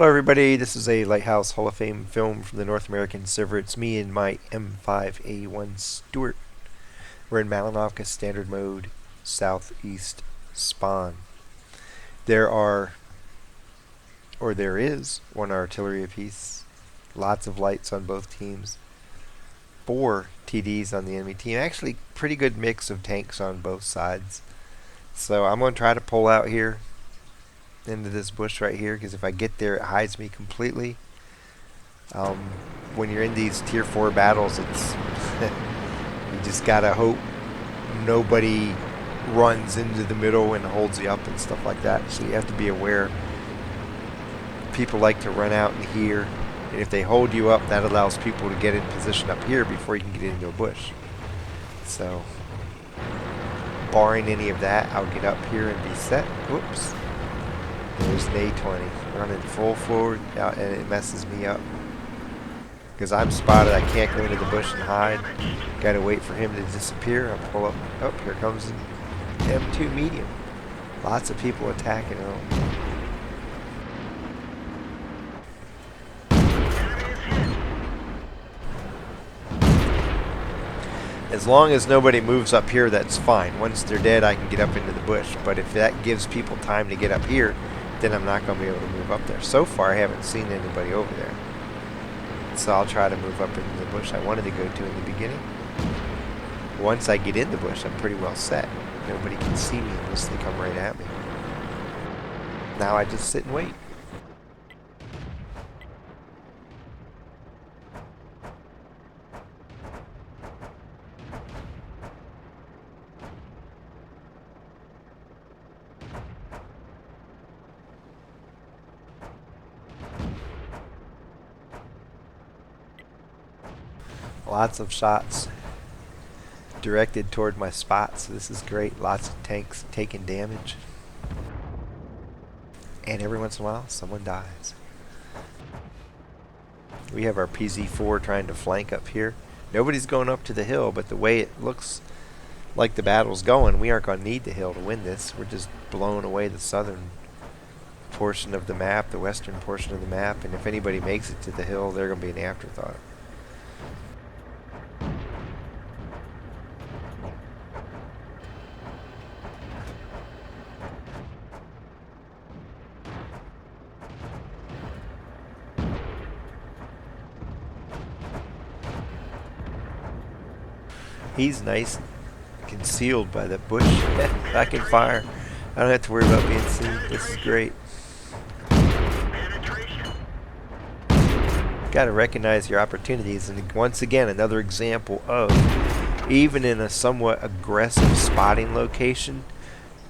Hello everybody, this is a Lighthouse Hall of Fame film from the North American server. It's me and my M5A1 Stuart. We're in Malinovka standard mode, southeast spawn. There is, one artillery apiece, lots of lights on both teams, 4 TDs on the enemy team, actually pretty good mix of tanks on both sides. So I'm going to try to pull out here into this bush right here, because if I get there it hides me completely. When you're in these tier 4 battles, it's you just gotta hope nobody runs into the middle and holds you up and stuff like that. So you have to be aware. People like to run out in here, and if they hold you up, that allows people to get in position up here before you can get into a bush. So barring any of that, I'll get up here and be set. Whoops. There's an A20 running full forward, and it messes me up because I'm spotted. I can't go into the bush and hide. Got to wait for him to disappear. I'll pull up. Oh, here comes an M2 medium. Lots of people attacking him. As long as nobody moves up here, that's fine. Once they're dead, I can get up into the bush. But if that gives people time to get up here, then I'm not going to be able to move up there. So far, I haven't seen anybody over there. So I'll try to move up into the bush I wanted to go to in the beginning. Once I get in the bush, I'm pretty well set. Nobody can see me unless they come right at me. Now I just sit and wait. Lots of shots directed toward my spot, so this is great. Lots of tanks taking damage. And every once in a while, someone dies. We have our PZ4 trying to flank up here. Nobody's going up to the hill, but the way it looks like the battle's going, we aren't going to need the hill to win this. We're just blowing away the southern portion of the map, the western portion of the map, and if anybody makes it to the hill, they're going to be an afterthought. He's nice, concealed by that bush. I can fire. I don't have to worry about being seen. This is great. Got to recognize your opportunities, and once again, another example of, even in a somewhat aggressive spotting location,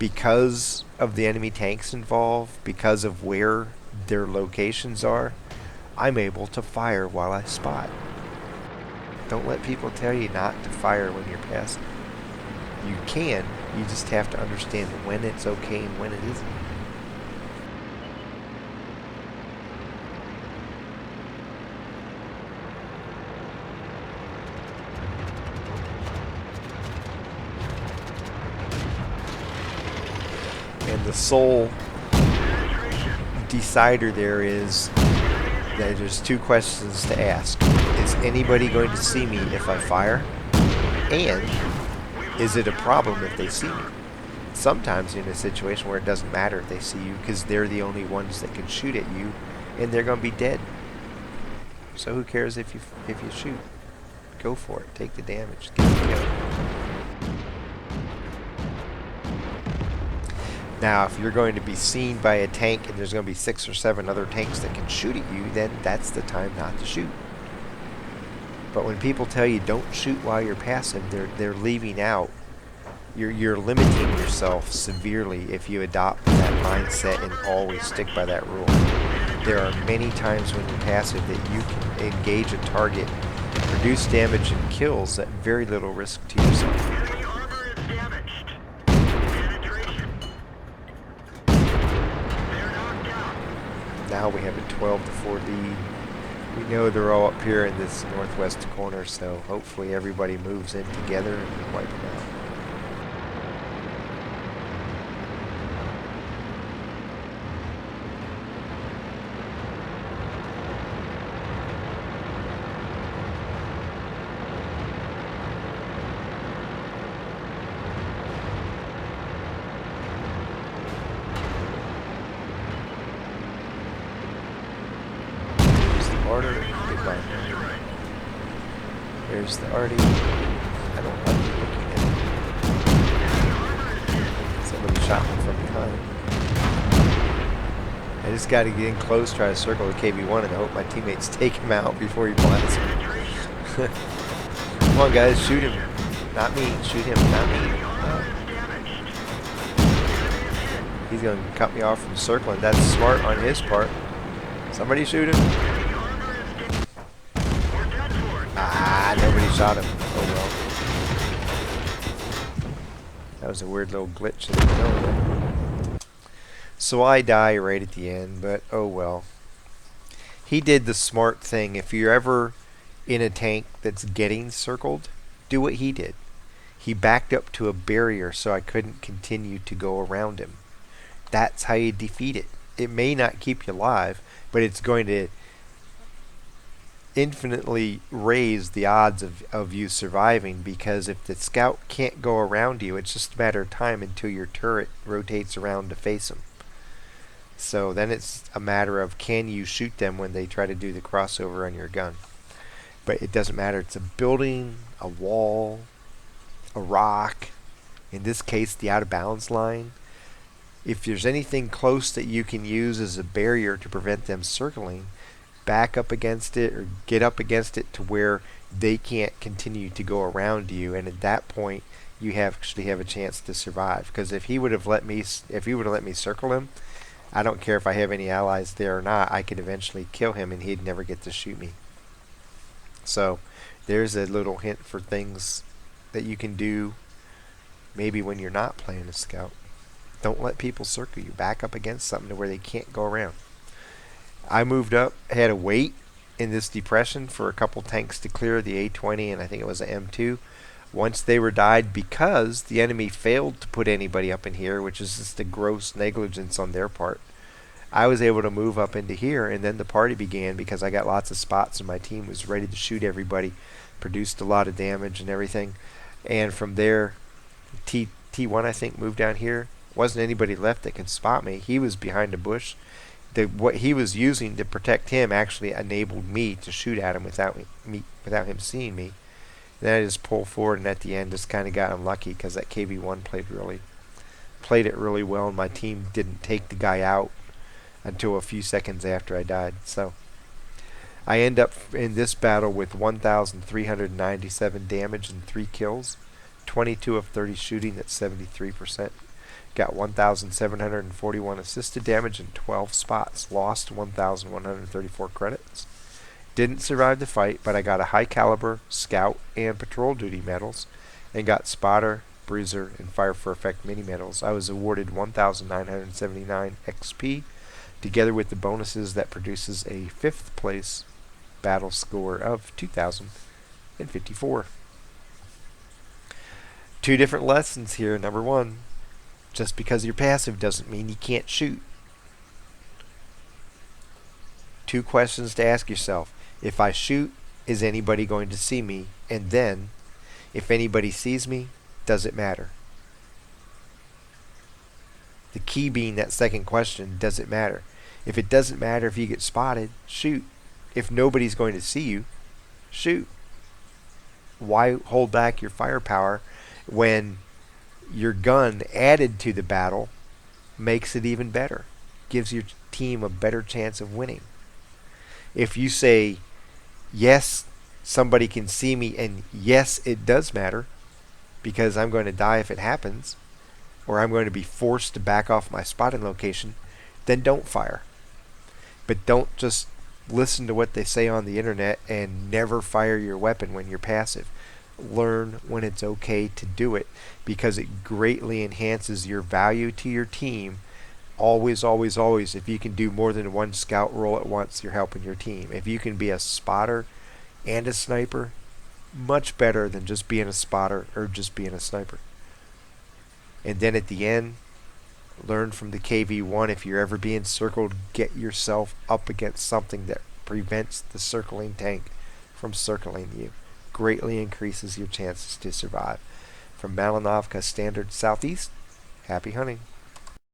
because of the enemy tanks involved, because of where their locations are, I'm able to fire while I spot. Don't let people tell you not to fire when you're passing. You can, you just have to understand when it's okay and when it isn't. And the sole decider there is that there's 2 questions to ask. Is anybody going to see me if I fire? And is it a problem if they see me? Sometimes you're in a situation where it doesn't matter if they see you, because they're the only ones that can shoot at you, and they're going to be dead. So who cares if you shoot? Go for it. Take the damage. Get the kill. Now, if you're going to be seen by a tank and there's going to be 6 or 7 other tanks that can shoot at you, then that's the time not to shoot. But when people tell you don't shoot while you're passive, they're leaving out. You're limiting yourself severely if you adopt that mindset and always stick by that rule. There are many times when you're passive that you can engage a target, produce damage and kills at very little risk to yourself. Now we have a 12-4 lead. We know they're all up here in this northwest corner, so hopefully everybody moves in together and we wipe them out. There's the arty. I don't like looking at it. Somebody shot me from behind. I just got to get in close, try to circle the KV-1, and hope my teammates take him out before he blasts me. Come on, guys, shoot him. Not me. Shoot him, not me. Oh. He's going to cut me off from circling. That's smart on his part. Somebody shoot him. Ah, nobody shot him. Oh well. That was a weird little glitch. I didn't know that. So I die right at the end, but oh well. He did the smart thing. If you're ever in a tank that's getting circled, do what he did. He backed up to a barrier so I couldn't continue to go around him. That's how you defeat it. It may not keep you alive, but it's going to infinitely raise the odds of you surviving, because if the scout can't go around you, it's just a matter of time until your turret rotates around to face him. So then it's a matter of, can you shoot them when they try to do the crossover on your gun. But it doesn't matter. It's a building, a wall, a rock, in this case the out of bounds line. If there's anything close that you can use as a barrier to prevent them circling, back up against it or get up against it to where they can't continue to go around you, and at that point you actually have a chance to survive. Because if he would have let me circle him, I don't care if I have any allies there or not, I could eventually kill him and he'd never get to shoot me. So there's a little hint for things that you can do maybe when you're not playing a scout. Don't let people circle you. Back up against something to where they can't go around. I moved up, had to wait in this depression for a couple tanks to clear, the A-20 and I think it was an M2. Once they were died, because the enemy failed to put anybody up in here, which is just a gross negligence on their part, I was able to move up into here, and then the party began because I got lots of spots and my team was ready to shoot everybody, produced a lot of damage and everything. And from there, T1 I think moved down here. Wasn't anybody left that could spot me. He was behind a bush. What he was using to protect him actually enabled me to shoot at him without him seeing me. Then I just pulled forward, and at the end just kind of got unlucky because that KV-1 played it really well, and my team didn't take the guy out until a few seconds after I died. So I end up in this battle with 1,397 damage and 3 kills, 22 of 30 shooting at 73%. Got 1,741 assisted damage and 12 spots. Lost 1,134 credits. Didn't survive the fight, but I got a high caliber, scout, and patrol duty medals, and got spotter, bruiser, and fire for effect mini medals. I was awarded 1,979 XP, together with the bonuses that produces a 5th place battle score of 2,054. 2 different lessons here. Number 1, just because you're passive doesn't mean you can't shoot. 2 questions to ask yourself. If I shoot, is anybody going to see me? And then, if anybody sees me, does it matter? The key being that second question, does it matter? If it doesn't matter if you get spotted, shoot. If nobody's going to see you, shoot. Why hold back your firepower when your gun added to the battle makes it even better? Gives your team a better chance of winning. If you say, yes, somebody can see me, and yes, it does matter, because I'm going to die if it happens, or I'm going to be forced to back off my spotting location, then don't fire. But don't just listen to what they say on the internet and never fire your weapon when you're passive. Learn when it's okay to do it, because it greatly enhances your value to your team. Always, always, always, if you can do more than 1 scout roll at once, you're helping your team. If you can be a spotter and a sniper, much better than just being a spotter or just being a sniper. And then at the end, learn from the KV-1. If you're ever being circled, get yourself up against something that prevents the circling tank from circling you. Greatly increases your chances to survive. From Malinovka Standard Southeast, happy hunting.